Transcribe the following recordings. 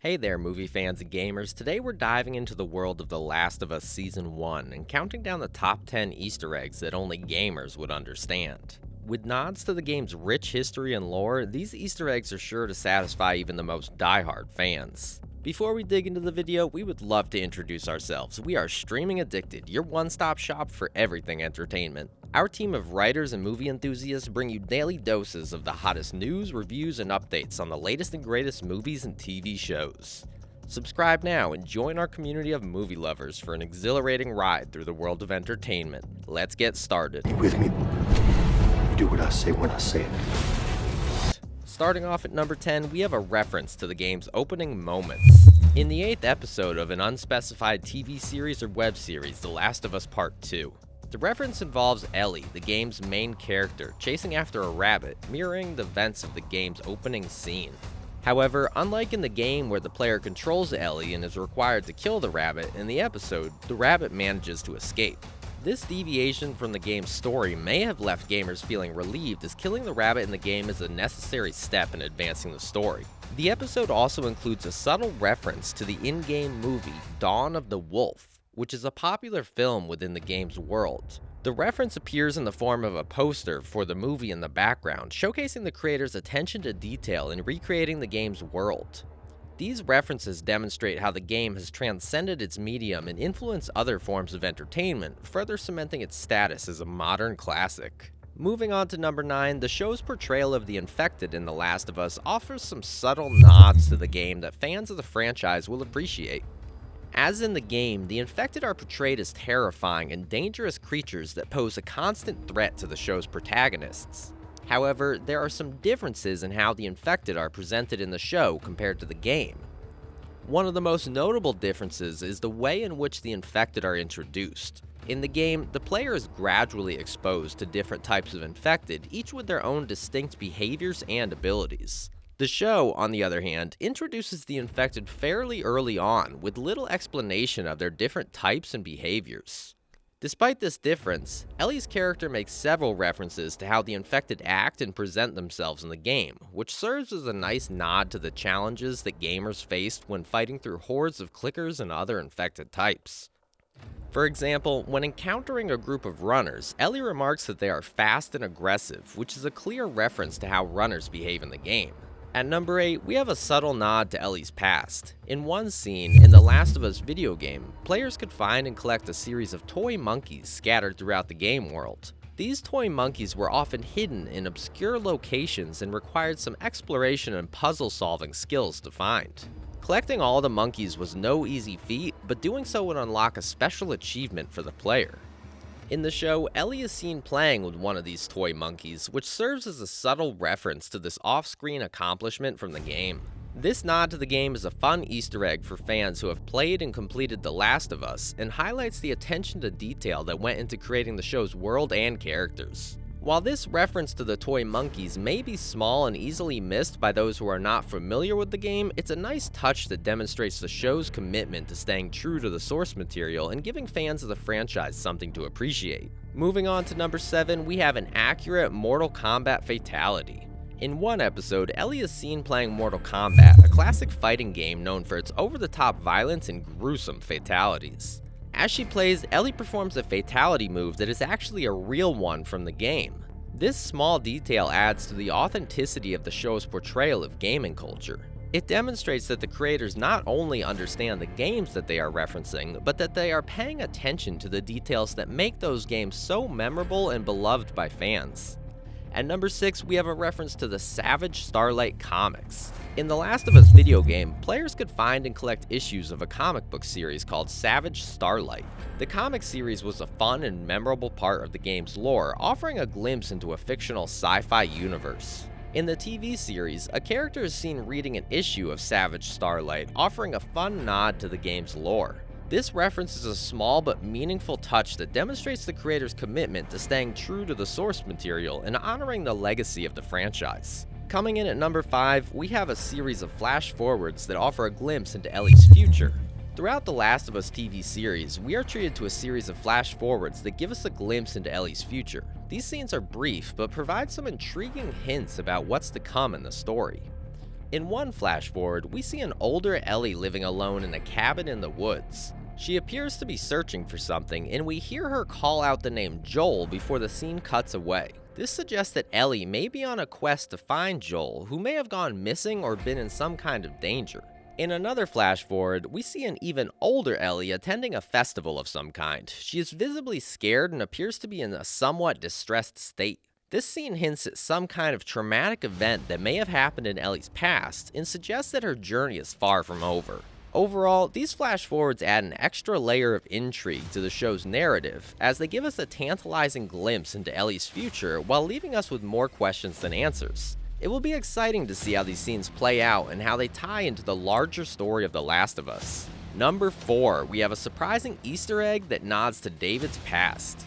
Hey there, movie fans and gamers. Today we're diving into the world of The Last of Us Season 1 and counting down the top 10 Easter eggs that only gamers would understand. With nods to the game's rich history and lore, these Easter eggs are sure to satisfy even the most diehard fans. Before we dig into the video, we would love to introduce ourselves. We are Streaming Addicted, your one-stop shop for everything entertainment. Our team of writers and movie enthusiasts bring you daily doses of the hottest news, reviews, and updates on the latest and greatest movies and TV shows. Subscribe now and join our community of movie lovers for an exhilarating ride through the world of entertainment. Let's get started. You with me? You do what I say when I say it. Starting off at number 10, we have a reference to the game's opening moments. In the 8th episode of an unspecified TV series or web series, The Last of Us Part 2. The reference involves Ellie, the game's main character, chasing after a rabbit, mirroring the events of the game's opening scene. However, unlike in the game where the player controls Ellie and is required to kill the rabbit, in the episode, the rabbit manages to escape. This deviation from the game's story may have left gamers feeling relieved, as killing the rabbit in the game is a necessary step in advancing the story. The episode also includes a subtle reference to the in-game movie Dawn of the Wolf, which is a popular film within the game's world. The reference appears in the form of a poster for the movie in the background, showcasing the creator's attention to detail in recreating the game's world. These references demonstrate how the game has transcended its medium and influenced other forms of entertainment, further cementing its status as a modern classic. Moving on to number 9, the show's portrayal of the infected in The Last of Us offers some subtle nods to the game that fans of the franchise will appreciate. As in the game, the infected are portrayed as terrifying and dangerous creatures that pose a constant threat to the show's protagonists. However, there are some differences in how the infected are presented in the show compared to the game. One of the most notable differences is the way in which the infected are introduced. In the game, the player is gradually exposed to different types of infected, each with their own distinct behaviors and abilities. The show, on the other hand, introduces the infected fairly early on, with little explanation of their different types and behaviors. Despite this difference, Ellie's character makes several references to how the infected act and present themselves in the game, which serves as a nice nod to the challenges that gamers faced when fighting through hordes of clickers and other infected types. For example, when encountering a group of runners, Ellie remarks that they are fast and aggressive, which is a clear reference to how runners behave in the game. At number 8, we have a subtle nod to Ellie's past. In one scene in the Last of Us video game, players could find and collect a series of toy monkeys scattered throughout the game world. These toy monkeys were often hidden in obscure locations and required some exploration and puzzle-solving skills to find. Collecting all the monkeys was no easy feat, but doing so would unlock a special achievement for the player. In the show, Ellie is seen playing with one of these toy monkeys, which serves as a subtle reference to this off-screen accomplishment from the game. This nod to the game is a fun Easter egg for fans who have played and completed The Last of Us, and highlights the attention to detail that went into creating the show's world and characters. While this reference to the toy monkeys may be small and easily missed by those who are not familiar with the game, it's a nice touch that demonstrates the show's commitment to staying true to the source material and giving fans of the franchise something to appreciate. Moving on to number 7, we have an accurate Mortal Kombat fatality. In one episode, Ellie is seen playing Mortal Kombat, a classic fighting game known for its over-the-top violence and gruesome fatalities. As she plays, Ellie performs a fatality move that is actually a real one from the game. This small detail adds to the authenticity of the show's portrayal of gaming culture. It demonstrates that the creators not only understand the games that they are referencing, but that they are paying attention to the details that make those games so memorable and beloved by fans. At number 6, we have a reference to the Savage Starlight comics. In The Last of Us video game, players could find and collect issues of a comic book series called Savage Starlight. The comic series was a fun and memorable part of the game's lore, offering a glimpse into a fictional sci-fi universe. In the TV series, a character is seen reading an issue of Savage Starlight, offering a fun nod to the game's lore. This reference is a small but meaningful touch that demonstrates the creator's commitment to staying true to the source material and honoring the legacy of the franchise. Coming in at number 5, we have a series of flash forwards that offer a glimpse into Ellie's future. Throughout The Last of Us TV series, we are treated to a series of flash forwards that give us a glimpse into Ellie's future. These scenes are brief, but provide some intriguing hints about what's to come in the story. In one flash forward, we see an older Ellie living alone in a cabin in the woods. She appears to be searching for something, and we hear her call out the name Joel before the scene cuts away. This suggests that Ellie may be on a quest to find Joel, who may have gone missing or been in some kind of danger. In another flash forward, we see an even older Ellie attending a festival of some kind. She is visibly scared and appears to be in a somewhat distressed state. This scene hints at some kind of traumatic event that may have happened in Ellie's past and suggests that her journey is far from over. Overall, these flash forwards add an extra layer of intrigue to the show's narrative, as they give us a tantalizing glimpse into Ellie's future while leaving us with more questions than answers. It will be exciting to see how these scenes play out and how they tie into the larger story of The Last of Us. Number 4, we have a surprising Easter egg that nods to David's past.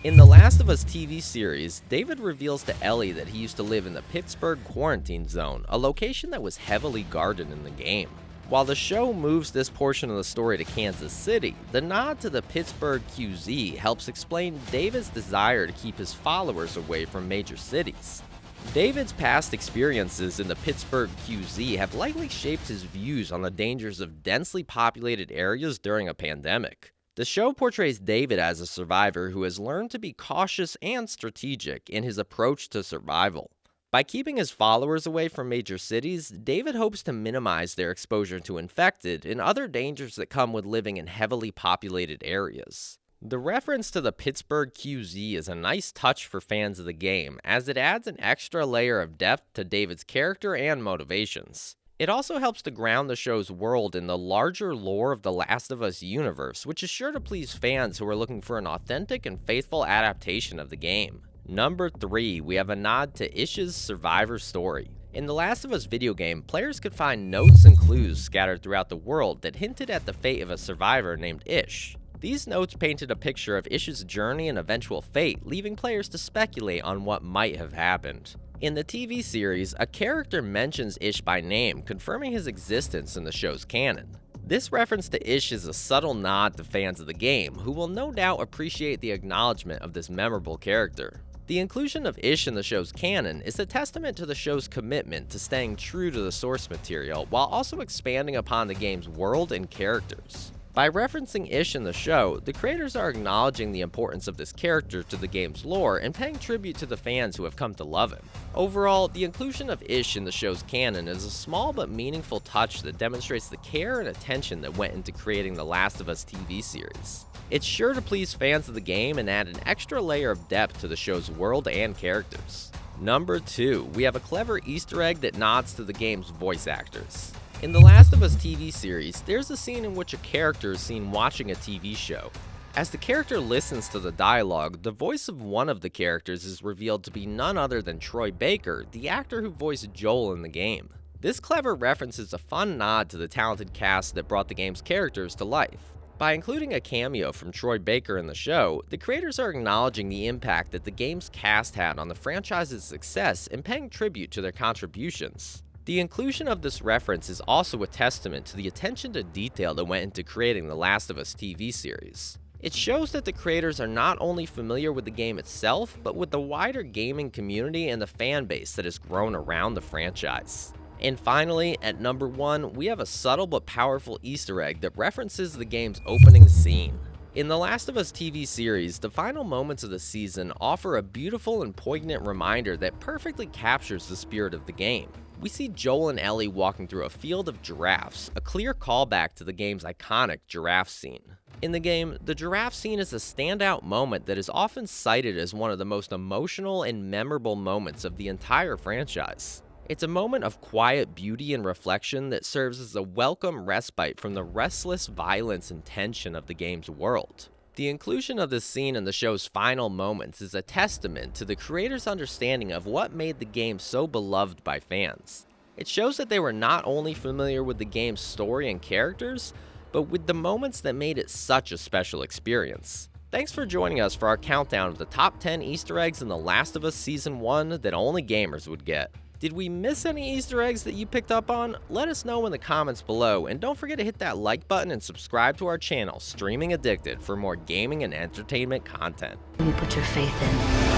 In The Last of Us TV series, David reveals to Ellie that he used to live in the Pittsburgh quarantine zone, a location that was heavily guarded in the game. While the show moves this portion of the story to Kansas City, the nod to the Pittsburgh QZ helps explain David's desire to keep his followers away from major cities. David's past experiences in the Pittsburgh QZ have likely shaped his views on the dangers of densely populated areas during a pandemic. The show portrays David as a survivor who has learned to be cautious and strategic in his approach to survival. By keeping his followers away from major cities, David hopes to minimize their exposure to infected and other dangers that come with living in heavily populated areas. The reference to the Pittsburgh QZ is a nice touch for fans of the game, as it adds an extra layer of depth to David's character and motivations. It also helps to ground the show's world in the larger lore of the Last of Us universe, which is sure to please fans who are looking for an authentic and faithful adaptation of the game. Number 3, we have a nod to Ish's survivor story. In the Last of Us video game, players could find notes and clues scattered throughout the world that hinted at the fate of a survivor named Ish. These notes painted a picture of Ish's journey and eventual fate, leaving players to speculate on what might have happened. In the TV series, a character mentions Ish by name, confirming his existence in the show's canon. This reference to Ish is a subtle nod to fans of the game, who will no doubt appreciate the acknowledgement of this memorable character. The inclusion of Ish in the show's canon is a testament to the show's commitment to staying true to the source material while also expanding upon the game's world and characters. By referencing Ish in the show, the creators are acknowledging the importance of this character to the game's lore and paying tribute to the fans who have come to love him. Overall, the inclusion of Ish in the show's canon is a small but meaningful touch that demonstrates the care and attention that went into creating The Last of Us TV series. It's sure to please fans of the game and add an extra layer of depth to the show's world and characters. Number 2, we have a clever Easter egg that nods to the game's voice actors. In The Last of Us TV series, there's a scene in which a character is seen watching a TV show. As the character listens to the dialogue, the voice of one of the characters is revealed to be none other than Troy Baker, the actor who voiced Joel in the game. This clever reference is a fun nod to the talented cast that brought the game's characters to life. By including a cameo from Troy Baker in the show, the creators are acknowledging the impact that the game's cast had on the franchise's success and paying tribute to their contributions. The inclusion of this reference is also a testament to the attention to detail that went into creating The Last of Us TV series. It shows that the creators are not only familiar with the game itself, but with the wider gaming community and the fan base that has grown around the franchise. And finally, at number 1, we have a subtle but powerful Easter egg that references the game's opening scene. In The Last of Us TV series, the final moments of the season offer a beautiful and poignant reminder that perfectly captures the spirit of the game. We see Joel and Ellie walking through a field of giraffes, a clear callback to the game's iconic giraffe scene. In the game, the giraffe scene is a standout moment that is often cited as one of the most emotional and memorable moments of the entire franchise. It's a moment of quiet beauty and reflection that serves as a welcome respite from the restless violence and tension of the game's world. The inclusion of this scene in the show's final moments is a testament to the creators' understanding of what made the game so beloved by fans. It shows that they were not only familiar with the game's story and characters, but with the moments that made it such a special experience. Thanks for joining us for our countdown of the top 10 Easter eggs in The Last of Us Season 1 that only gamers would get. Did we miss any Easter eggs that you picked up on? Let us know in the comments below, and don't forget to hit that like button and subscribe to our channel, Streaming Addicted, for more gaming and entertainment content. You put your faith in.